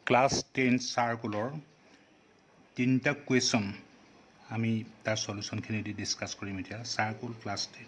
Class 10 চাৰ্কুলৰ তিনিটা question আমি তাৰ সলিউশ্যনখিনি দি ডিছকাছ কৰিম এতিয়া circle class 10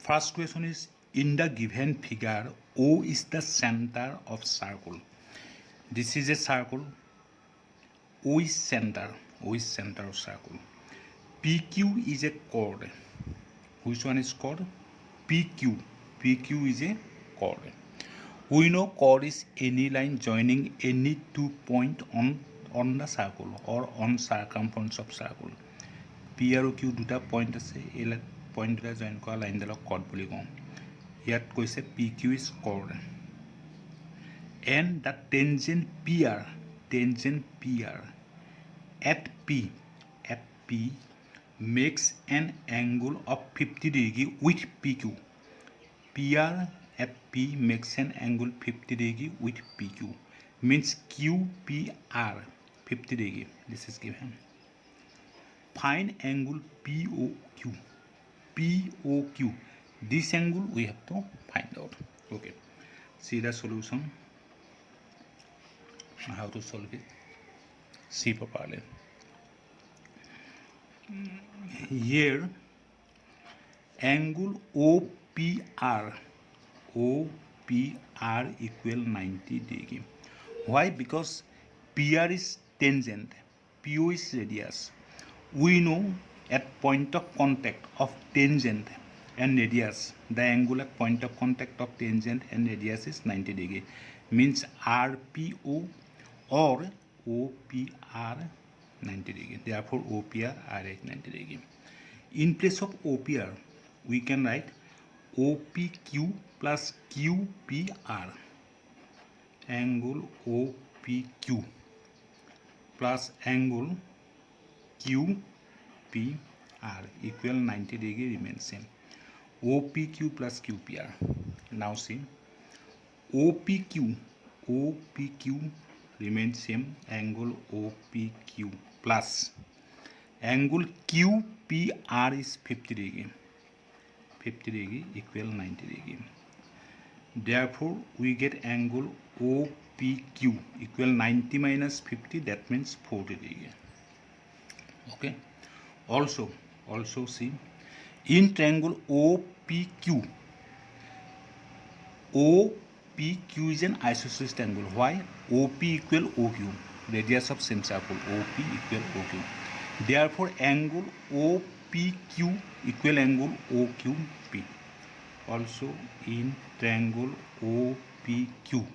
first question is in the given figure O is the center of circle. This is a circle. O is center of circle. PQ is a chord. Which one is chord? PQ is a chord. We know chord is any line joining any 2 points on the circle or on circumference of circle. P আৰু Q দুটা point আছে এই point দুটা join কৰা লাইনডালক chord বুলি কওঁ ইয়াত কৈছে PQ is chord and the tangent PR at P makes an angle of 50 degree with PQ. PR at P makes an angle 50 degree with PQ. Means QPR 50 degree. This is given. Find angle POQ. This angle we have to find out. Okay. See the solution. How to solve it. See properly. Here angle OPR equal 90 degree. Why? Because PR is tangent, PO is radius. We know at point of contact of tangent and radius, the angle at point of contact of tangent and radius is 90 degree. Means RPO or OPR 90 degree. Therefore, OPR are at 90 degree. In place of OPR, we can write OPQ plus QPR. Angle OPQ plus angle QPR equal 90 degree remains same. OPQ plus QPR. Now see OPQ remains same. Angle OPQ plus angle QPR is 50 degree. 50 degree equal 90 degree. Therefore, we get angle OPQ equal 90 minus 50. That means 40 degree. Okay. Also see in triangle OPQ is an isosceles triangle. Why? OP equal OQ. Radius of same circle. OP equal OQ. Therefore, angle OPQ equal angle OQP. Also in triangle OPQ,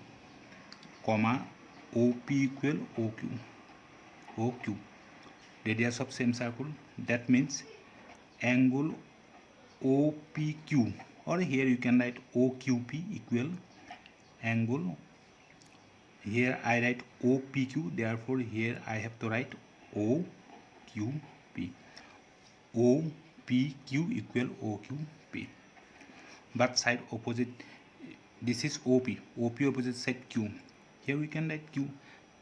comma OP equal OQ. Radius of same circle. That means angle OPQ, or here you can write OQP equal angle. Here I write OPQ. Therefore, here I have to write OQP. OPQ equal OQP. But side opposite, this is OP opposite side Q. Here we can write Q.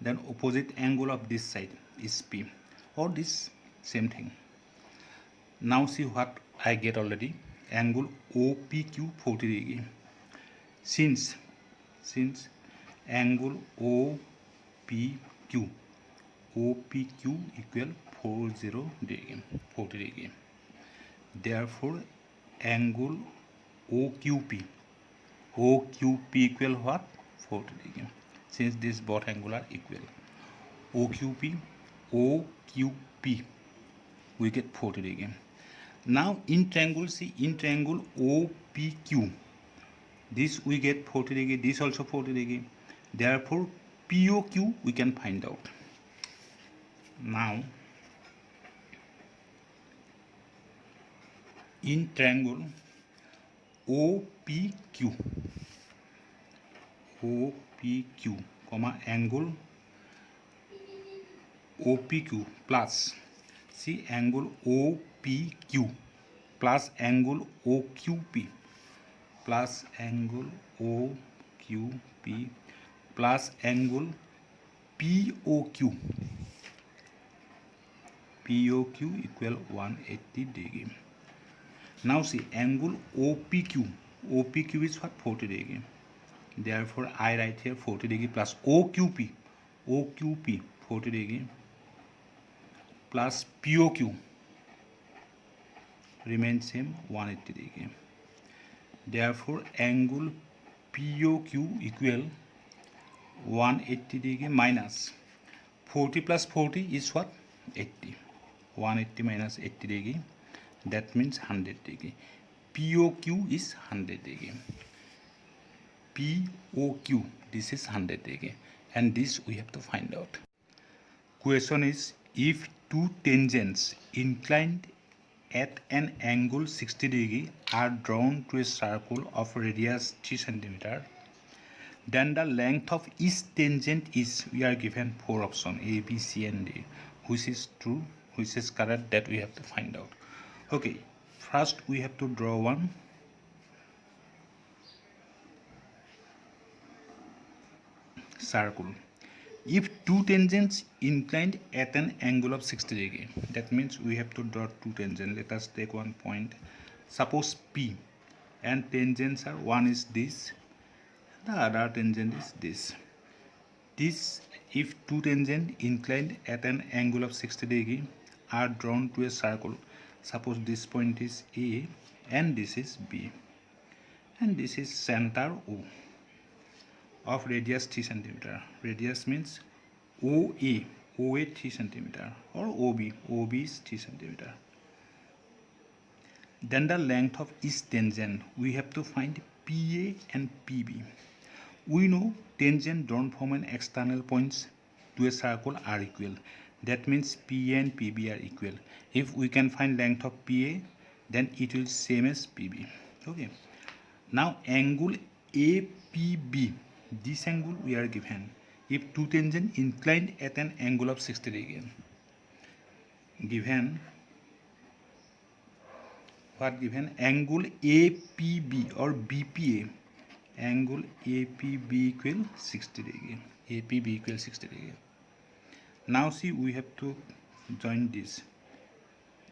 Then opposite angle of this side is P, or this same thing. Now see what I get already. Angle OPQ 40 degree. Since angle OPQ equal 40 degree. Therefore, angle OQP equal what? 40 degree. Since this both angle are equal, OQP we get 40 degree. Now in triangle, see in triangle OPQ, this we get 40 degree, this also 40 degree. Therefore, POQ we can find out. Now in triangle OPQ, comma angle OPQ plus, see angle OPQ plus angle OQP plus angle OQP plus angle POQ equal 180 degree. Now see angle OPQ is what? 40 degree. Therefore, I write here 40 degree plus OQP 40 degree plus POQ remains same 180 degree. Therefore, angle POQ equal 180 degree minus 40 plus 40 is what? 80. 180 minus 80 degree, that means 100 degree. POQ is 100 degree. POQ, this is 100 degree, and this we have to find out. Question is, if two tangents inclined at an angle 60 degree are drawn to a circle of radius 3 cm, then the length of each tangent is, we are given 4 options A, B, C and D. Which is true, which is correct, that we have to find out. Okay, first we have to draw one circle. If two tangents inclined at an angle of 60 degree, that means we have to draw two tangents. Let us take one point, suppose P, and tangents are, one is this, the other tangent is this. This, if two tangents inclined at an angle of 60 degree are drawn to a circle, suppose this point is A and this is B, and this is center O of radius 3 cm. Radius means OA 3 cm, or OB is 3 cm. Then the length of each tangent, we have to find PA and PB. We know tangent drawn from an external points to a circle are equal. That means PA and PB are equal. If we can find length of PA, then it will same as PB. Okay. Now angle APB, this angle we are given. If two tangents inclined at an angle of 60 degree, given what? Given angle APB or BPA. Angle APB equal 60 degree. APB equal 60 degree. Now see, we have to join this.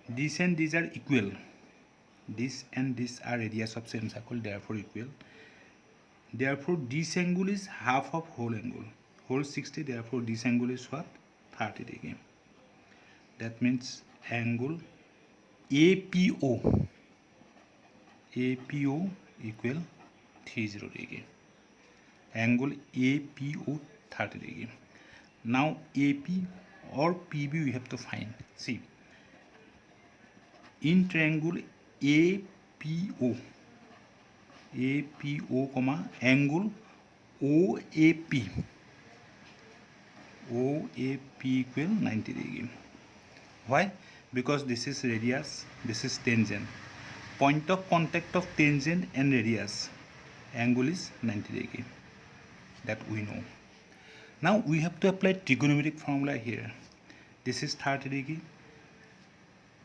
This and these are equal. This and this are radius of same circle, therefore equal. Therefore this angle is half of whole angle. Whole 60, therefore this angle is what? 30 degree. That means angle APO equal 30 degree. Angle APO 30 degree. Now AP or PB we have to find. See, in triangle APO, angle OAP equal 90 degree. Why? Because this is radius, this is tangent. Point of contact of tangent and radius angle is 90 degree. That we know. Now we have to apply trigonometric formula here. This is 30 degree.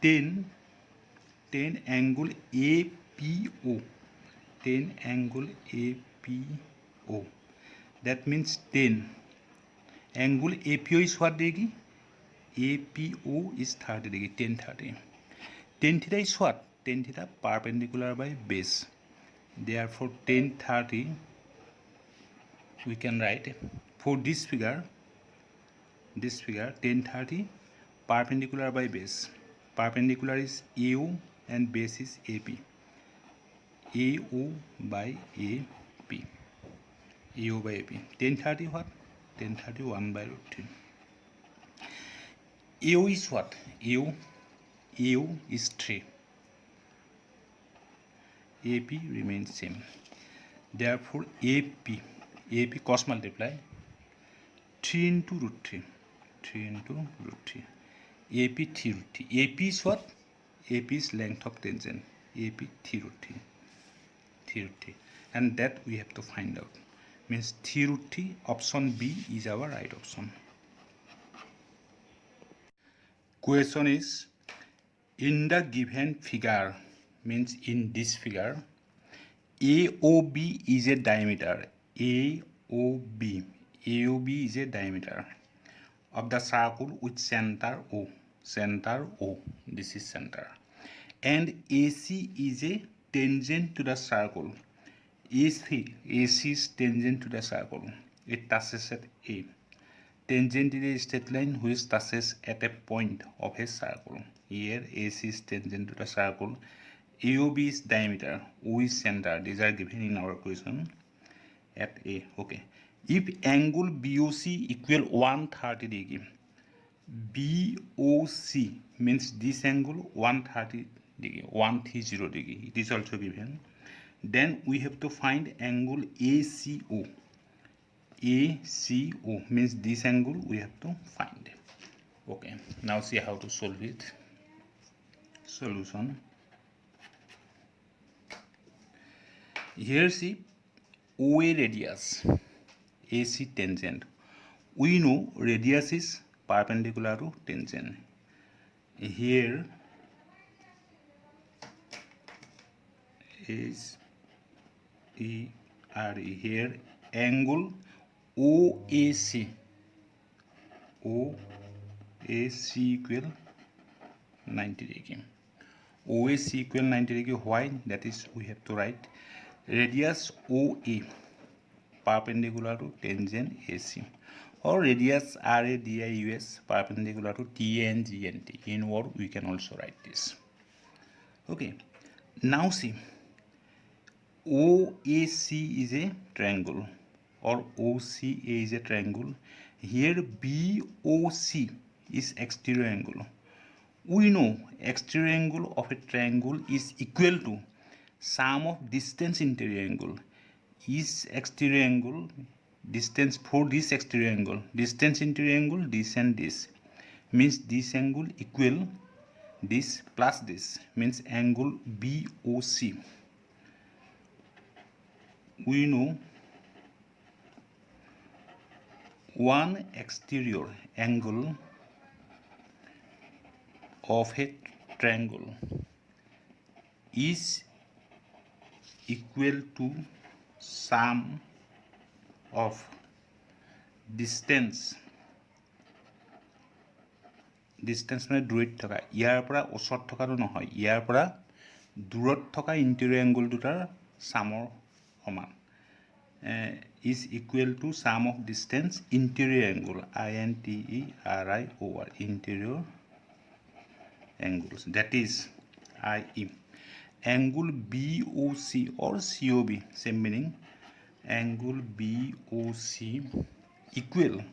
10 angle APO. 10 angle APO. That means 10. Angle APO is what degree? APO is 30 degree. 10 30. Tan theta is what? Tan theta perpendicular by base. Therefore 10 30 we can write for this figure 10 30 perpendicular by base. Perpendicular is AO and base is AP. AO by AP. AO by AP. 10 30 what? 10 30 1 by root 3. AO is what? AO is 3. AP remains same. Therefore AP cos multiply 3 into root 3. 3 into root 3. AP 3 root 3. AP is what? AP is length of tangent. AP 3 root 3. 3 root 3. And that we have to find out. Means 3 root 3, option B is our right option. Question is, in the given figure, means in this figure, AOB is a diameter. AOB is a diameter of the circle with center O. This is center. And AC is a tangent to the circle. AC is tangent to the circle. It touches at A. Tangent is a straight line which touches at a point of a circle. Here AC is tangent to the circle. AOB is diameter. O is center. These are given in our question at A. Okay. If angle BOC equal 130 degree, BOC means this angle 130 degree, 130 degree. It is also given. Then we have to find angle ACO. ACO means this angle we have to find. Okay, now see how to solve it. Solution. Here see OA radius, AC tangent. We know radius is perpendicular to tangent. Here is here angle OAC equal 90 degree. OAC equal 90 degree. Why? That is, we have to write radius OA perpendicular to tangent AC, or radius RADIUS perpendicular to TANGENT. In word we can also write this. Okay, now see, OAC is a triangle, or OCA is a triangle. Here BOC is exterior angle. We know exterior angle of a triangle is equal to sum of distance interior angle. Is exterior angle distance for this exterior angle, distance interior angle, this and this, means this angle equal this plus this, means angle BOC. We know one exterior angle of a triangle is equal to sum of distance মানে দূৰত থকা, ইয়াৰ পৰা ওচৰত থকাটো নহয়, ইয়াৰ পৰা দূৰত থকা ইণ্টেৰিয়ৰ এংগল দুটাৰ সামৰ সমান, is equal to sum of distance interior angle, INTERIOR, interior angles, that is IE. Angle BOC or COB, same meaning. Angle BOC equal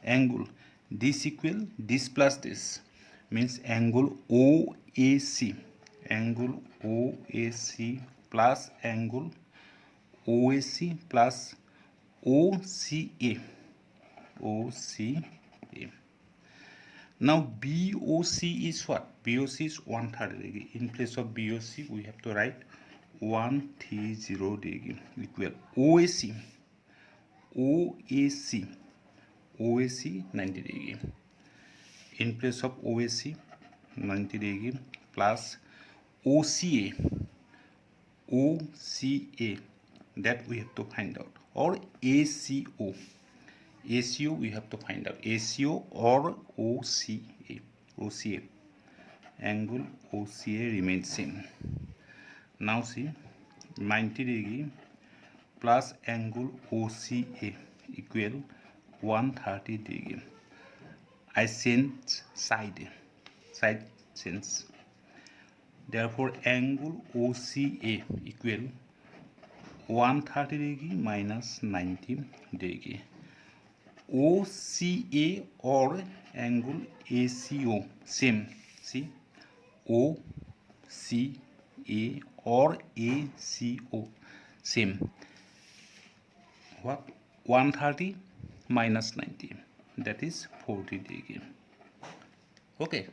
angle this equal this plus this, means angle OAC, angle OAC plus angle OAC plus OCA. Now BOC is what? BOC is 130 degree. In place of BOC we have to write 130 degree equal OAC 90 degree. In place of OAC 90 degree plus OCA that we have to find out, or ACO we have to find out, ACO or OCA. Angle OCA remains same. Now see, 90 degree plus angle OCA equal 130 degree. I change side change. Therefore, angle OCA equal 130 degree minus 90 degree. OCA or angle ACO same. See, OCA or ACO same. What? 130 minus 90, that is 40 degree. Okay,